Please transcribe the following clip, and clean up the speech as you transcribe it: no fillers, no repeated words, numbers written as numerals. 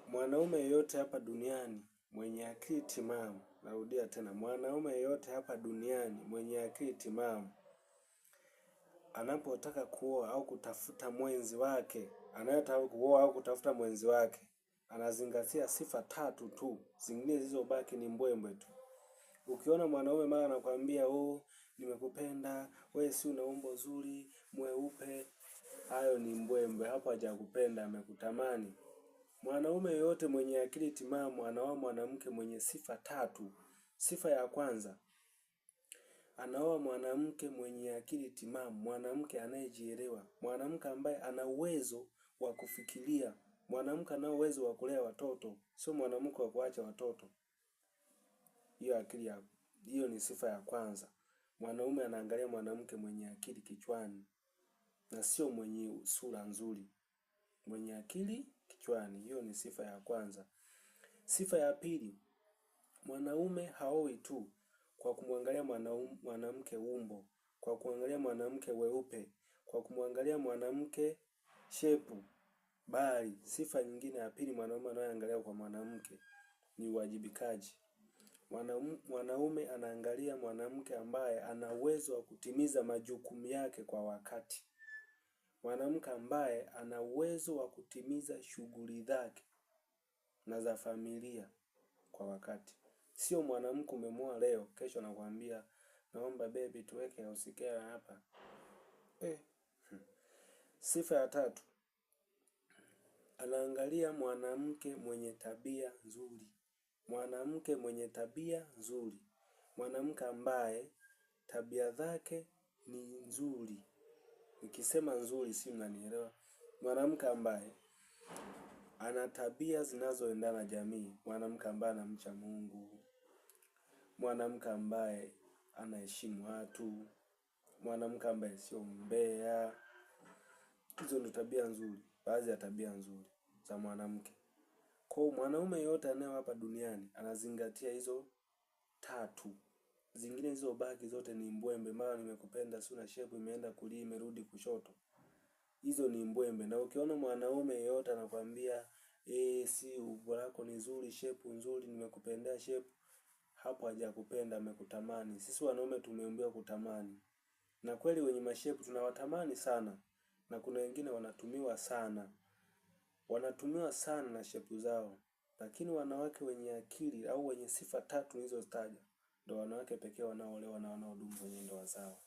Mwanaume yeyote hapa duniani mwenye akili timamu, narudia tena, mwanaume yeyote hapa duniani mwenye akili timamu anapotaka kuoa au kutafuta mwenzi wake, anayetaka kuoa au kutafuta mwenzi wake, anazingatia sifa 3 tu, zingine zilizobaki ni mbwembwe tu. Ukiona mwanaume mara anakuambia nimekupenda, wewe si una umbo zuri, mweupe, hayo ni mbwembwe, hapo hajakupenda, amekutamani. Mwanaume yote mwenye akili timamu anaoa mwanamke mwenye sifa 3. Sifa ya kwanza, anaoa mwanamke mwenye akili timamu, mwanamke anayejielewa, mwanamke ambaye ana uwezo wa kufikiria, mwanamke ana uwezo wa kulea watoto, sio mwanamke wa kuacha watoto. Hiyo ni sifa ya kwanza. Mwanaume anaangalia mwanamke mwenye akili kichwani na sio mwenye sura nzuri. Mwenye akili kichwani, hiyo ni sifa ya kwanza. Sifa ya pili, mwanaume haoi tu kwa kumwangalia mwanamke umbo, kwa kumwangalia mwanamke weupe, kwa kumwangalia mwanamke shepu, bali sifa nyingine ya pili mwanaume anayoangalia kwa mwanamke ni uwajibikaji. Mwanaume anaangalia mwanamke ambaye ana uwezo wa kutimiza majukumu yake kwa wakati. Mwanamke ambaye ana uwezo wa kutimiza shughuli zake na za familia kwa wakati. Sio mwanamke umemuoa leo, kesho anakuambia naomba baby tuweke usikea hapa. Sifa ya 3. Anaangalia mwanamke mwenye tabia nzuri. Mwanamke mwenye tabia nzuri. Mwanamke ambaye tabia zake ni nzuri. Nikisema nzuri si mnanielewa. Mwanamke ambaye ana tabia zinazoendana na jamii. Mwanamke ambaye anamcha Mungu. Mwanamke ambaye anaheshimu watu. Mwanamke ambaye sio mbea. Hizo ndio tabia nzuri, baadhi ya tabia nzuri za mwanamke. Kwa mwanaume yote anaye hapa duniani anazingatia hizo 3. Zingine hizo baki zote ni mbwembe, mara nimekupenda si una shepu imeenda kulia imerudi kushoto. Hizo ni mbwembe. Na ukiona mwanaume yote anakuambia si umbo lako ni nzuri, shepu nzuri, nimekupendea shepu, hapo hajakupenda, amekutamani. Sisi wanaume tumeambiwa kutamani. Na kweli wenye mashepu tunawatamani sana. Na kuna wengine wanatumiwa sana. Wanatumiwa sana na shepu zao. Lakini wanawake wenye akili au wenye sifa 3 nilizozitaja ndio wanawake pekee wanaoolewa na wanaodumu kwenye ndoa zao.